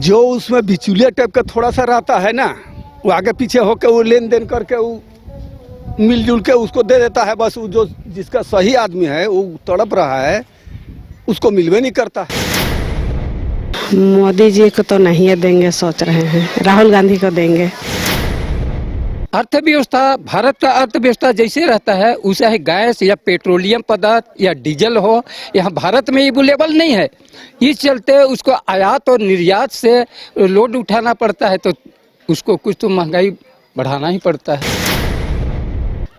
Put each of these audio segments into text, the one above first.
जो उसमें बिचौलिया टाइप का थोड़ा सा रहता है ना, वो आगे पीछे होके वो लेन देन करके वो मिलजुल के उसको दे देता है। बस वो जो जिसका सही आदमी है वो तड़प रहा है, उसको मिलवे नहीं करता। मोदी जी को तो नहीं देंगे, सोच रहे हैं राहुल गांधी को देंगे। अर्थव्यवस्था, भारत का अर्थव्यवस्था जैसे रहता है उसे है गैस या पेट्रोलियम पदार्थ या डीजल हो, यहाँ भारत में अवेलेबल नहीं है। इस चलते उसको आयात और निर्यात से लोड उठाना पड़ता है, तो उसको कुछ तो महंगाई बढ़ाना ही पड़ता है।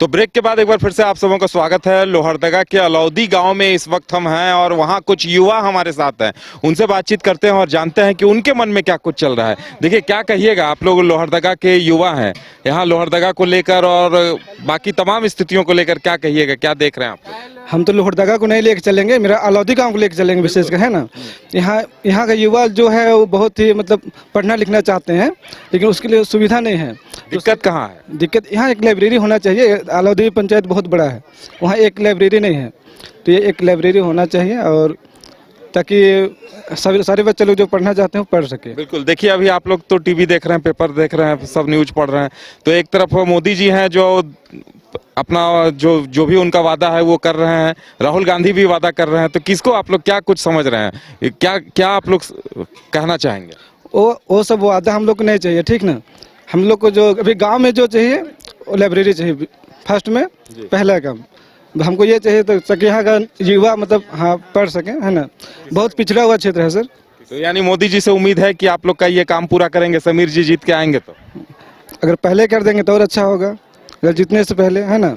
तो ब्रेक के बाद एक बार फिर से आप सबों का स्वागत है। लोहरदगा के अलौदी गांव में इस वक्त हम हैं और वहां कुछ युवा हमारे साथ हैं। उनसे बातचीत करते हैं और जानते हैं कि उनके मन में क्या कुछ चल रहा है। देखिए, क्या कहिएगा, आप लोग लोहरदगा के युवा हैं, यहाँ लोहरदगा को लेकर और बाकी तमाम स्थितियों को लेकर क्या कहिएगा, क्या देख रहे हैं आप? हम तो लोहरदगा को नहीं लेके चलेंगे, मेरा अलौदी गांव को लेके चलेंगे विशेषकर, है ना। यहाँ का युवा जो है वो बहुत ही मतलब पढ़ना लिखना चाहते हैं, लेकिन उसके लिए सुविधा नहीं है। दिक्कत कहाँ है? दिक्कत यहाँ एक लाइब्रेरी होना चाहिए। अलौदी पंचायत बहुत बड़ा है, वहाँ एक लाइब्रेरी नहीं है, तो ये एक लाइब्रेरी होना चाहिए, और ताकि सारे बच्चे लोग जो पढ़ना चाहते हैं वो पढ़ सके। बिल्कुल। देखिए, अभी आप लोग तो टीवी देख रहे हैं, पेपर देख रहे हैं, सब न्यूज पढ़ रहे हैं, तो एक तरफ मोदी जी हैं जो अपना जो भी उनका वादा है वो कर रहे हैं, राहुल गांधी भी वादा कर रहे हैं, तो किसको आप लोग क्या कुछ समझ रहे हैं, क्या आप लोग कहना चाहेंगे? वो सब वादा हम लोग को नहीं चाहिए, ठीक ना। हम लोग को जो अभी गांव में जो चाहिए वो लाइब्रेरी चाहिए फर्स्ट में, पहला काम हमको ये चाहिए, तो ताकि यहाँ का युवा मतलब हाँ पढ़ सके, है ना। बहुत पिछड़ा हुआ क्षेत्र है सर। तो यानी मोदी जी से उम्मीद है कि आप लोग का ये काम पूरा करेंगे, समीर जी जीत के आएंगे तो? अगर पहले कर देंगे तो और अच्छा होगा, अगर जीतने से पहले, है ना।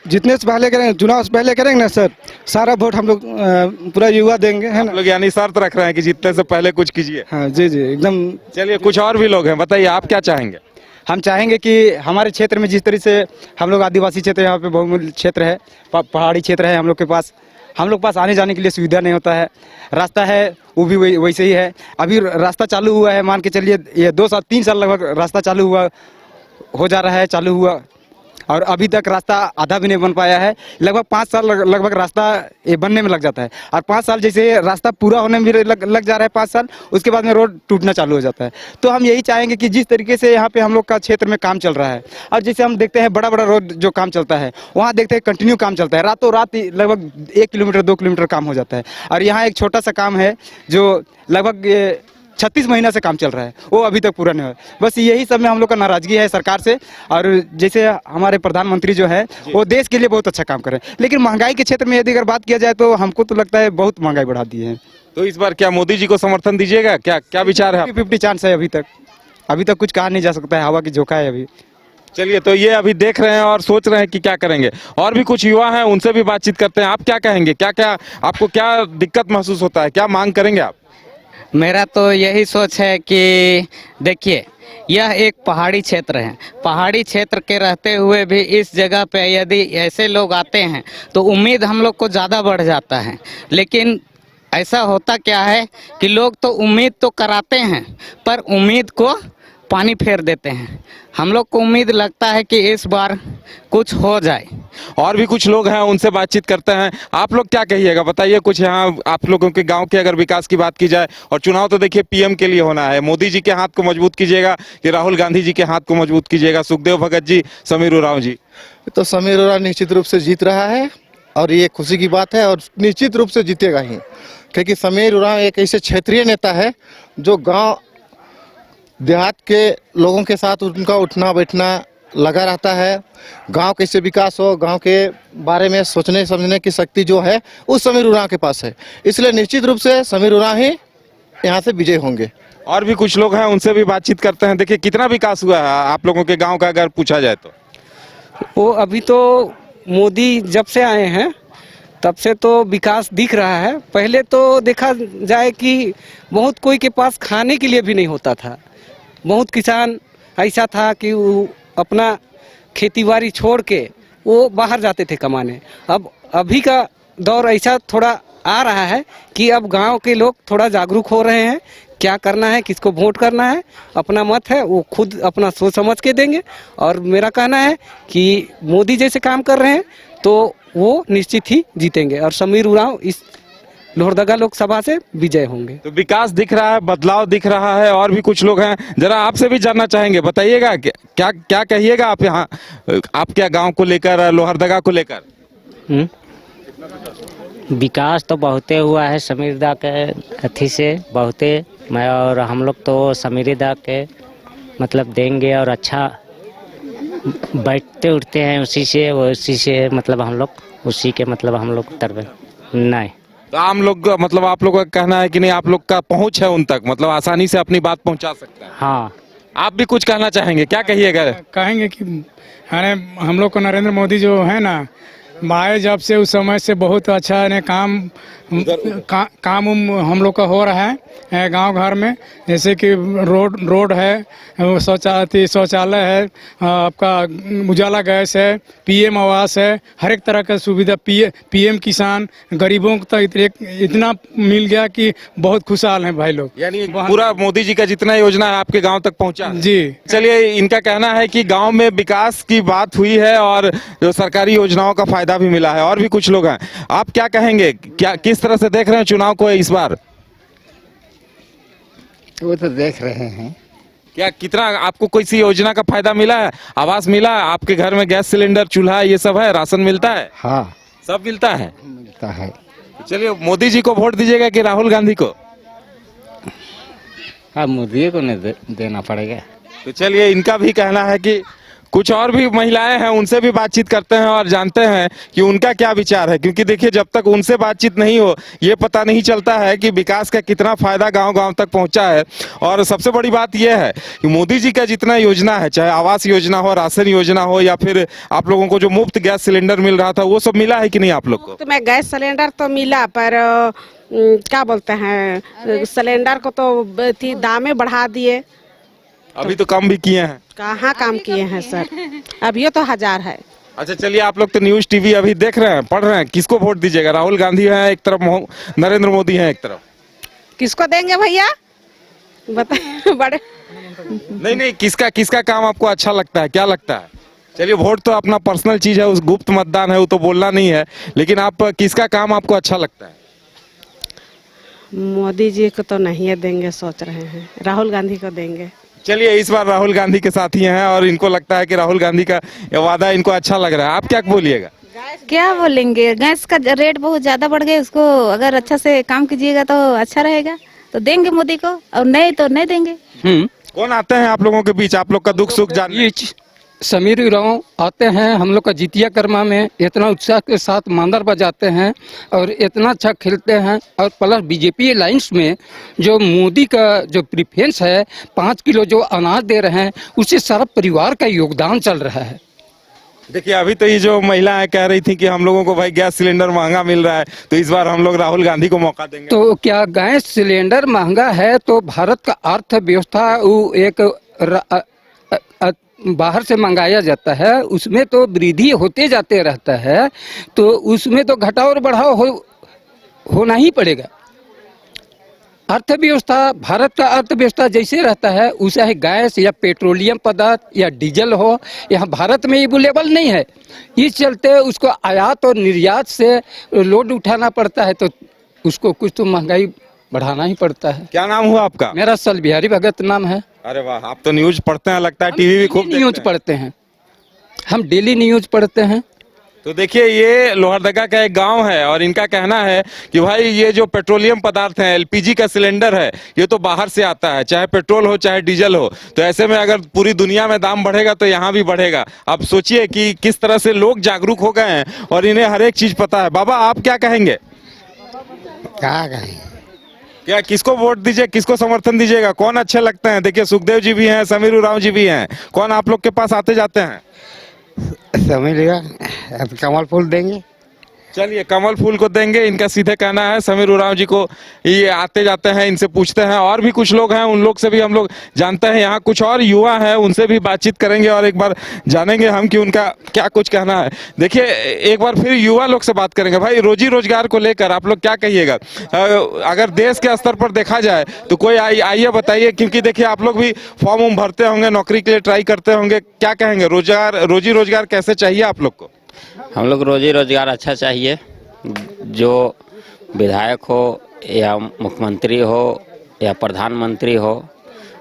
जीतने से पहले करेंगे, चुनाव से पहले करेंगे ना सर, सारा वोट हम लोग पूरा युवा देंगे, है ना। लोग यानी शर्त रख रहे हैं कि जीतने से पहले कुछ कीजिए। हाँ जी जी एकदम। चलिए, कुछ और भी लोग हैं, बताइए आप क्या चाहेंगे? हम चाहेंगे कि हमारे क्षेत्र में जिस तरह से हम लोग आदिवासी क्षेत्र, यहाँ पे बहुमूल्य क्षेत्र है, पहाड़ी क्षेत्र है, हम लोग के पास आने जाने के लिए सुविधा नहीं होता है। रास्ता है वो भी वैसे ही है। अभी रास्ता चालू हुआ है, मान के चलिए ये 2 साल 3 साल लगभग रास्ता चालू हुआ, और अभी तक रास्ता आधा भी नहीं बन पाया है। लगभग 5 साल लगभग रास्ता ये बनने में लग जाता है, और 5 साल जैसे रास्ता पूरा होने में भी लग जा रहा है 5 साल, उसके बाद में रोड टूटना चालू हो जाता है। तो हम यही चाहेंगे कि जिस तरीके से यहाँ पे हम लोग का क्षेत्र में काम चल रहा है, और जैसे हम देखते हैं बड़ा बड़ा रोड जो काम चलता है, वहाँ देखते हैं कंटिन्यू काम चलता है, रातों रात लगभग 1 किलोमीटर 2 किलोमीटर काम हो जाता है। और यहाँ एक छोटा सा काम है जो लगभग 36 महीना से काम चल रहा है, वो अभी तक पूरा नहीं हुआ। बस यही सब में हम लोग का नाराजगी है सरकार से। और जैसे हमारे प्रधानमंत्री जो है वो देश के लिए बहुत अच्छा काम कर रहे हैं, लेकिन महंगाई के क्षेत्र में यदि अगर बात किया जाए तो हमको तो लगता है बहुत महंगाई बढ़ा दी है। तो इस बार क्या मोदी जी को समर्थन दीजिएगा? क्या विचार है? 50-50 चांस है। अभी तक कुछ कहा नहीं जा सकता है, हवा की झोंका है अभी। चलिए, तो ये अभी देख रहे हैं और सोच रहे हैं कि क्या करेंगे। और भी कुछ युवा हैं, उनसे भी बातचीत करते हैं। आप क्या कहेंगे, क्या आपको क्या दिक्कत महसूस होता है, क्या मांग करेंगे आप? मेरा तो यही सोच है कि देखिए, यह एक पहाड़ी क्षेत्र है। पहाड़ी क्षेत्र के रहते हुए भी इस जगह पे यदि ऐसे लोग आते हैं तो उम्मीद हम लोग को ज़्यादा बढ़ जाता है। लेकिन ऐसा होता क्या है कि लोग तो उम्मीद तो कराते हैं, पर उम्मीद को पानी फेर देते हैं। हम लोग को उम्मीद लगता है कि इस बार कुछ हो जाए। और भी कुछ लोग हैं, उनसे बातचीत करते हैं। आप लोग क्या कहिएगा, बताइए कुछ। यहाँ आप लोगों के गांव के अगर विकास की बात की जाए, और चुनाव तो देखिए पीएम के लिए होना है, मोदी जी के हाथ को मजबूत कीजिएगा कि राहुल गांधी जी के हाथ को मजबूत कीजिएगा? सुखदेव भगत जी, समीर उरांव जी। तो समीर उरांव निश्चित रूप से जीत रहा है, और ये खुशी की बात है, और निश्चित रूप से जीतेगा ही, क्योंकि समीर उरांव एक ऐसे क्षेत्रीय नेता है जो गाँव देहात के लोगों के साथ उनका उठना बैठना लगा रहता है। गांव कैसे विकास हो, गांव के बारे में सोचने समझने की शक्ति जो है उस समीर उरांव के पास है, इसलिए निश्चित रूप से समीर उरांव ही यहाँ से विजय होंगे। और भी कुछ लोग हैं, उनसे भी बातचीत करते हैं। देखिए, कितना विकास हुआ है आप लोगों के गाँव का अगर पूछा जाए तो? वो अभी तो मोदी जब से आए हैं तब से तो विकास दिख रहा है। पहले तो देखा जाए कि बहुत कोई के पास खाने के लिए भी नहीं होता था। बहुत किसान ऐसा था कि वो अपना खेतीबाड़ी छोड़ के वो बाहर जाते थे कमाने। अब अभी का दौर ऐसा थोड़ा आ रहा है कि अब गांव के लोग थोड़ा जागरूक हो रहे हैं, क्या करना है, किसको वोट करना है, अपना मत है वो खुद अपना सोच समझ के देंगे। और मेरा कहना है कि मोदी जैसे काम कर रहे हैं तो वो निश्चित ही जीतेंगे, और समीर उरांव इस लोहरदगा लोकसभा से विजय होंगे। तो विकास दिख रहा है, बदलाव दिख रहा है, और भी कुछ लोग हैं, जरा आपसे भी जानना चाहेंगे, बताइएगा क्या क्या कहिएगा आप यहाँ, आप क्या गांव को लेकर, लोहरदगा को लेकर? विकास तो बहुते हुआ है समीरदा के अथी से, बहुते मैं और हम लोग तो समीरदा के मतलब देंगे, और अच्छा बैठते उठते हैं उसी से मतलब हम लोग उसी के मतलब हम लोग तरफ नहीं। तो आम लोग मतलब आप लोग का कहना है कि नहीं, आप लोग का पहुंच है उन तक, मतलब आसानी से अपनी बात पहुंचा सकता है? हाँ, आप भी कुछ कहना चाहेंगे, क्या कहिएगा? कहेंगे कि हम लोग को नरेंद्र मोदी जो है ना, आए जब से उस समय से बहुत अच्छा है काम हम लोग का हो रहा है गांव घर में, जैसे कि रोड है, शौचालय है, आपका उजाला गैस है, पीएम आवास है, हर एक तरह का सुविधा, पीएम किसान, गरीबों को तो इतना मिल गया कि बहुत खुशहाल हैं भाई लोग। यानी पूरा मोदी जी का जितना योजना है आपके गांव तक पहुंचा है? जी। चलिए, इनका कहना है कि गांव में विकास की बात हुई है और जो सरकारी योजनाओं का फायदा भी मिला है। और भी कुछ लोग हैं, आप क्या कहेंगे, क्या किस तरह से देख रहे हैं चुनाव को इस बार? वो तो देख रहे हैं। क्या कितना आपको कोई सी योजना का फायदा मिला है? आवास मिला है आपके घर में? गैस सिलेंडर, चूल्हा, ये सब है? राशन मिलता है? हाँ, सब मिलता है। मिलता है। चलिए, मोदी जी को वोट दीजिएगा कि राहुल गांधी को? हाँ, मोदी को नहीं देना पड़ेगा। तो चलिए, इनका भी कहना है कि कुछ और भी महिलाएं हैं, उनसे भी बातचीत करते हैं और जानते हैं कि उनका क्या विचार है, क्योंकि देखिए, जब तक उनसे बातचीत नहीं हो ये पता नहीं चलता है कि विकास का कितना फायदा गांव-गांव तक पहुंचा है। और सबसे बड़ी बात यह है कि मोदी जी का जितना योजना है, चाहे आवास योजना हो, राशन योजना हो, या फिर आप लोगों को जो मुफ्त गैस सिलेंडर मिल रहा था, वो सब मिला है कि नहीं आप लोग को? तो मैं गैस सिलेंडर तो मिला, पर क्या बोलते हैं, सिलेंडर को तो दामें बढ़ा दिए, अभी तो कम भी किए हैं। कहाँ काम किए हैं सर, अभी तो 1000 है। अच्छा, चलिए, आप लोग तो न्यूज टीवी अभी देख रहे हैं, पढ़ रहे हैं, किसको वोट दीजिएगा? राहुल गांधी है एक तरफ, नरेंद्र मोदी है एक तरफ, किसको देंगे भैया बताइए? बड़े नहीं, किसका काम आपको अच्छा लगता है, क्या लगता है? चलिए, वोट तो अपना पर्सनल चीज है, उस गुप्त मतदान है, वो तो बोलना नहीं है, लेकिन आप किसका काम आपको अच्छा लगता है? मोदी जी को तो नहीं देंगे, सोच रहे हैं राहुल गांधी को देंगे। चलिए, इस बार राहुल गांधी के साथ ही हैं और इनको लगता है कि राहुल गांधी का वादा इनको अच्छा लग रहा है। आप क्या बोलिएगा? क्या बोलेंगे, गैस का रेट बहुत ज्यादा बढ़ गया, उसको अगर अच्छा से काम कीजिएगा तो अच्छा रहेगा, तो देंगे मोदी को, और नहीं तो नहीं देंगे। कौन आते हैं आप लोगों के बीच, आप लोग का दुख सुख जानने? समीर उरांव आते हैं हम लोग का जितिया कर्मा में, इतना उत्साह के साथ मांदर बजाते हैं और इतना अच्छा खेलते हैं। और प्लस बीजेपी अलायंस में जो मोदी का जो प्रिफरेंस है, 5 किलो जो अनाज दे रहे हैं, उससे सारा परिवार का योगदान चल रहा है। देखिए, अभी तो ये जो महिलाएं कह रही थी कि हम लोगों को भाई गैस सिलेंडर महंगा मिल रहा है, तो इस बार हम लोग राहुल गांधी को मौका देंगे। तो क्या गैस सिलेंडर महंगा है तो भारत का अर्थव्यवस्था वो एक बाहर से मंगाया जाता है, उसमें तो वृद्धि होते जाते रहता है, तो उसमें तो घटाव और बढ़ाव होना ही पड़ेगा। अर्थव्यवस्था, भारत का अर्थव्यवस्था जैसे रहता है, उसे है गैस या पेट्रोलियम पदार्थ या डीजल हो, यहाँ भारत में अवेलेबल नहीं है, इस चलते उसको आयात और निर्यात से लोड उठाना पड़ता है, तो उसको कुछ तो महंगाई बढ़ाना ही पड़ता है। क्या नाम हुआ आपका? मेरा सल बिहारी भगत नाम है। अरे वाह, आप तो न्यूज पढ़ते हैं, लगता है टीवी भी खूब न्यूज पढ़ते हैं, हम डेली न्यूज पढ़ते हैं। तो देखिए, ये लोहरदगा का एक गांव है और इनका कहना है कि भाई ये जो पेट्रोलियम पदार्थ है, एलपीजी का सिलेंडर है, ये तो बाहर से आता है, चाहे पेट्रोल हो चाहे डीजल हो, तो ऐसे में अगर पूरी दुनिया में दाम बढ़ेगा तो यहाँ भी बढ़ेगा। अब सोचिए कि किस तरह से लोग जागरूक हो गए हैं और इन्हें हर एक चीज पता है। बाबा, आप क्या कहेंगे? क्या कहें, क्या किसको वोट दीजिए, किसको समर्थन दीजिएगा, कौन अच्छे लगते हैं? देखिए, सुखदेव जी भी हैं, समीर उरांव जी भी हैं, कौन आप लोग के पास आते जाते हैं? समझ लिया, अब कमल फूल देंगे। चलिए, कमल फूल को देंगे, इनका सीधे कहना है। समीर उरांव जी को ये आते जाते हैं, इनसे पूछते हैं। और भी कुछ लोग हैं, उन लोग से भी हम लोग जानते हैं। यहाँ कुछ और युवा हैं, उनसे भी बातचीत करेंगे और एक बार जानेंगे हम कि उनका क्या कुछ कहना है। देखिए, एक बार फिर युवा लोग से बात करेंगे। भाई, रोजी रोजगार को लेकर आप लोग क्या कहिएगा? अगर देश के स्तर पर देखा जाए तो कोई आइए बताइए, क्योंकि देखिए आप लोग भी फॉर्म भरते होंगे, नौकरी के लिए ट्राई करते होंगे, क्या कहेंगे? रोजी रोजगार कैसे चाहिए आप लोग को? हम लोग रोजी रोजगार अच्छा चाहिए, जो विधायक हो या मुख्यमंत्री हो या प्रधानमंत्री हो,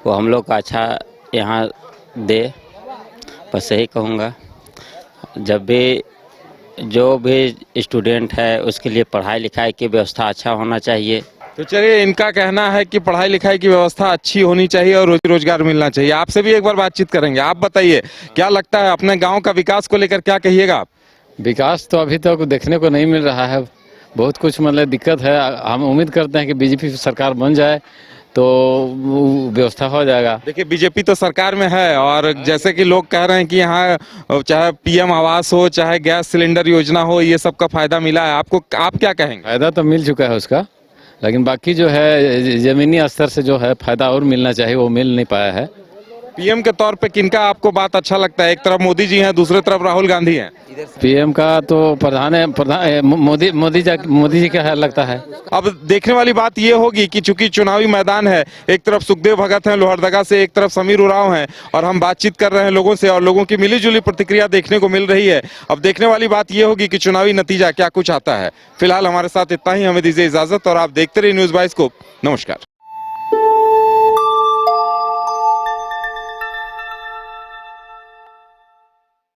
वो हम लोग का अच्छा यहाँ दे, बस यही कहूँगा। जब भी जो भी स्टूडेंट है उसके लिए पढ़ाई लिखाई की व्यवस्था अच्छा होना चाहिए। तो चलिए, इनका कहना है कि पढ़ाई लिखाई की व्यवस्था अच्छी होनी चाहिए और रोजगार मिलना चाहिए। आपसे भी एक बार बातचीत करेंगे। आप बताइए, क्या लगता है अपने गांव का विकास को लेकर क्या कहिएगा आप? विकास तो अभी तक देखने को नहीं मिल रहा है, बहुत कुछ मतलब दिक्कत है। हम उम्मीद करते हैं कि बीजेपी सरकार बन जाए तो व्यवस्था हो जाएगा। देखिए, बीजेपी तो सरकार में है और जैसे कि लोग कह रहे हैं कि यहाँ चाहे पीएम आवास हो, चाहे गैस सिलेंडर योजना हो, ये सब का फायदा मिला है आपको, आप क्या कहेंगे? फायदा तो मिल चुका है उसका, लेकिन बाकी जो है जमीनी स्तर से जो है फायदा और मिलना चाहिए, वो मिल नहीं पाया है। पीएम के तौर पे किनका आपको बात अच्छा लगता है? एक तरफ मोदी जी हैं, दूसरी तरफ राहुल गांधी हैं। पीएम का तो प्रधान मोदी जी का लगता है। अब देखने वाली बात ये होगी कि चूंकि चुनावी मैदान है, एक तरफ सुखदेव भगत हैं लोहरदगा से, एक तरफ समीर उरांव हैं और हम बातचीत कर रहे हैं लोगों से और लोगों की मिलीजुली प्रतिक्रिया देखने को मिल रही है। अब देखने वाली बात ये होगी कि चुनावी नतीजा क्या कुछ आता है। फिलहाल हमारे साथ इतना ही, हमें दीजिए इजाजत और आप देखते रहिए न्यूज़ बाइस्कोप। नमस्कार।